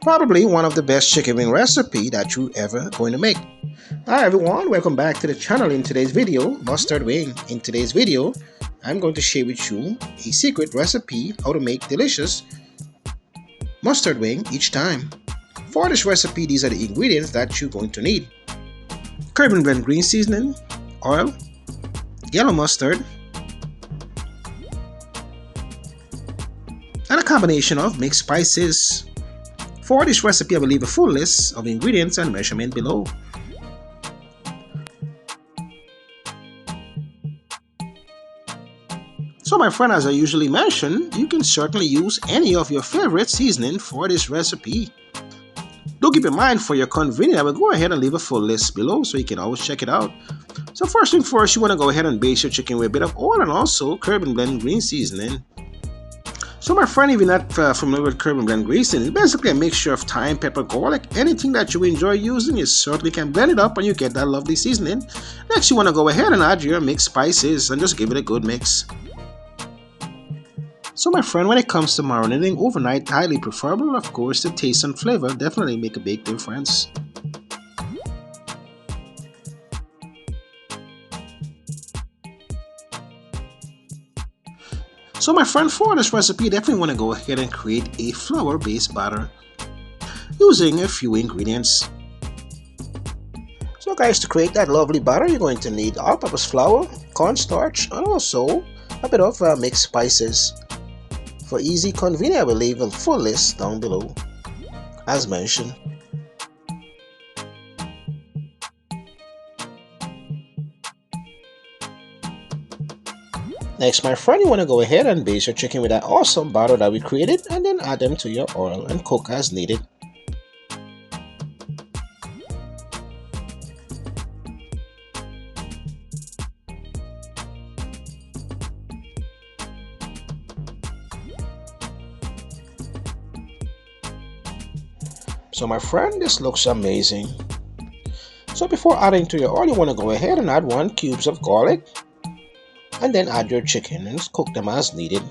Probably one of the best chicken wing recipe that you ever going to make. Hi everyone, welcome back to the channel. In today's video, mustard wing. In today's video, I'm going to share with you a secret recipe how to make delicious mustard wing each time. For this recipe, these are the ingredients that you're going to need. Curb and blend green seasoning, oil, yellow mustard, and a combination of mixed spices. For this recipe, I will leave a full list of ingredients and measurement below. So my friend, as I usually mention, you can certainly use any of your favorite seasoning for this recipe. Do keep in mind, for your convenience, I will go ahead and leave a full list below so you can always check it out. So first thing first, you want to go ahead and base your chicken with a bit of oil and also curb and blend green seasoning. So my friend, if you're not familiar with curb and blend green seasoning, it's basically a mixture of thyme, pepper, garlic, anything that you enjoy using. You certainly can blend it up and you get that lovely seasoning. Next, you want to go ahead and add your mixed spices and just give it a good mix. So my friend, when it comes to marinating overnight, highly preferable. Of course, the taste and flavor definitely make a big difference. So my friend, for this recipe, you definitely want to go ahead and create a flour-based batter using a few ingredients. So guys, to create that lovely batter, you're going to need all-purpose flour, cornstarch, and also a bit of mixed spices. For easy convenience, I will leave a full list down below, as mentioned. Next, my friend, you want to go ahead and base your chicken with that awesome batter that we created, and then add them to your oil and cook as needed. So my friend, this looks amazing. So before adding to your oil, you want to go ahead and add 1 cube of garlic, and then add your chicken and cook them as needed.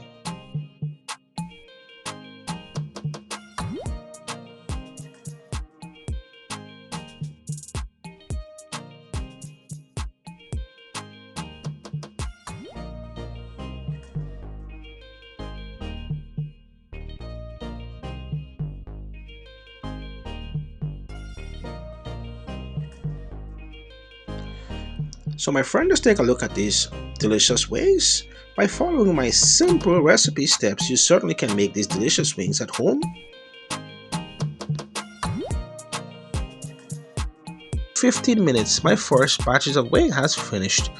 So my friend, just take a look at these delicious wings. By following my simple recipe steps, you certainly can make these delicious wings at home. 15 minutes, my first batches of wing has finished.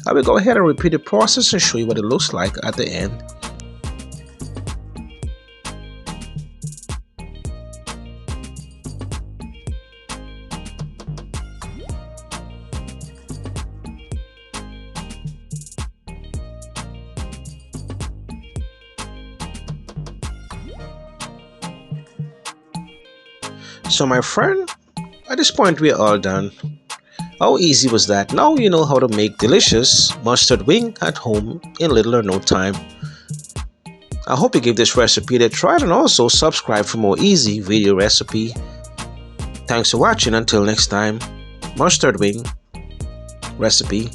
I will go ahead and repeat the process and show you what it looks like at the end. So my friend, at this point we are all done. How easy was that? Now you know how to make delicious mustard wing at home in little or no time. I hope you give this recipe a try and also subscribe for more easy video recipe. Thanks for watching. Until next time, mustard wing recipe.